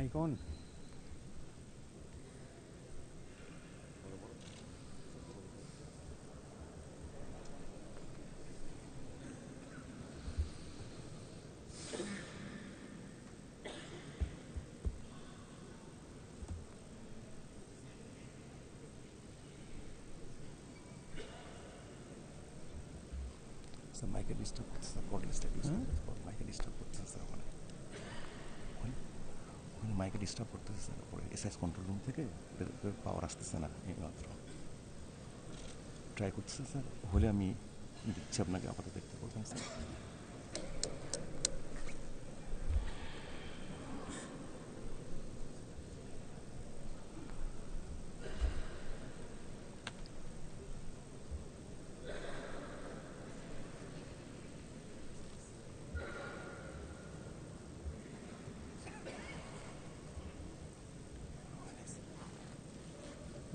Mic on. So mic disturb করতেছে, call disturb মাইকে disturb করতেছে মানে ওই মাইকে ডিস্টার্ব করতেছে, পরে এসএস কন্ট্রোল রুম থেকে পাওয়ার আসতেছে না, এই মাত্র ট্রাই করতেছে স্যার, হলে আমি দিচ্ছি আপনাকে, আপাতত দেখতে বলবেন স্যার।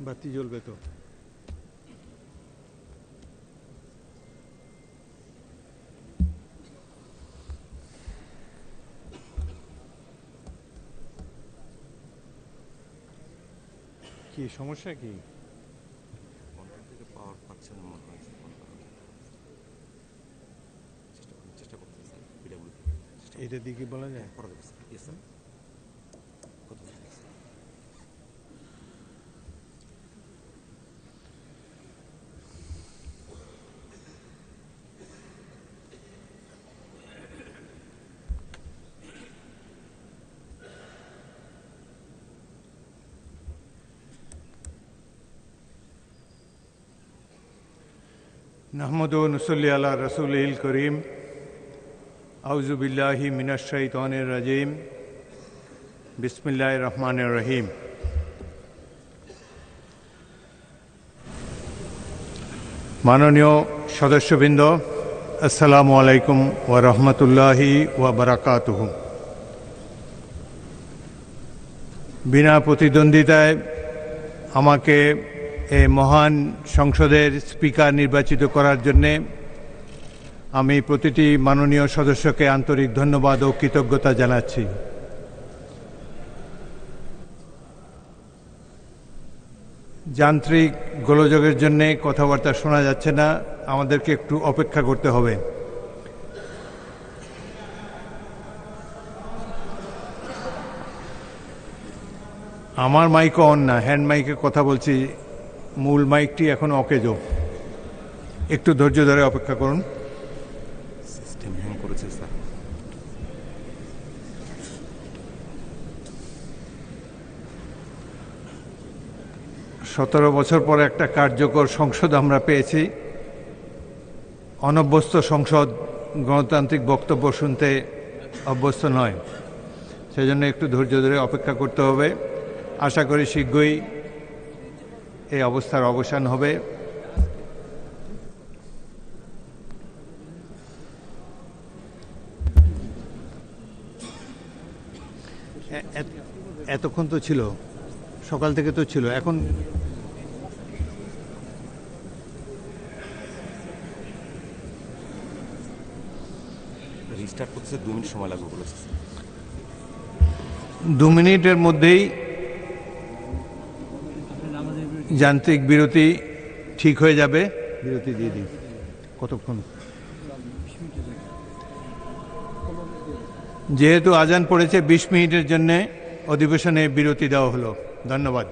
বাতি জ্বলবে তো। কি সমস্যা কি? কন্ট্রোল থেকে পাওয়ার পাচ্ছে না মনে হয়, চেষ্টা করতেছে স্যার, পিডাব্লিউ থেকে এটা দিয়ে কি বলা যায়? করা যাবে স্যার। ইয়েস স্যার, কত নাহমাদু ওয়া নুসাল্লি আলা রাসূলিল করিম। আউযু বিল্লাহি মিনাশ শাইতানির রাজিম। বিসমিল্লাহির রহমানির রহিম। মাননীয় সদস্যবৃন্দ, আসসালামু আলাইকুম ওয়া রাহমাতুল্লাহি ওয়া বারাকাতুহু। বিনা প্রতিদ্বন্দ্বিতায় আমাকে এই মহান সংসদের স্পিকার নির্বাচিত করার জন্যে আমি প্রতিটি মাননীয় সদস্যকে আন্তরিক ধন্যবাদ ও কৃতজ্ঞতা জানাচ্ছি। যান্ত্রিক গোলযোগের জন্যে কথাবার্তা শোনা যাচ্ছে না, আমাদেরকে একটু অপেক্ষা করতে হবে। আমার মাইক অন না, হ্যান্ড মাইকে কথা বলছি, মূল মাইকটি এখন অকেজো। একটু ধৈর্য ধরে অপেক্ষা করুন। সিস্টেম হ্যাং করেছে স্যার। 17 বছর পর একটা কার্যকর সংসদ আমরা পেয়েছি। অনভ্যস্ত সংসদ গণতান্ত্রিক বক্তব্য শুনতে অভ্যস্ত নয়, সেজন্য একটু ধৈর্য ধরে অপেক্ষা করতে হবে। আশা করি শীঘ্রই এই অবস্থার অবসান হবে। এতক্ষণ তো ছিল, সকাল থেকে তো ছিল, এখন রিস্টার্ট করতেছে, 2 মিনিট সময় লাগবে বলেছে। 2 মিনিটের মধ্যেই যান্ত্রিক বিরতি ঠিক হয়ে যাবে। বিরতি দিয়ে দিই। কতক্ষণ? যেহেতু আজান পড়েছে, 20 মিনিটের জন্য অধিবেশনে বিরতি দেওয়া হলো। ধন্যবাদ।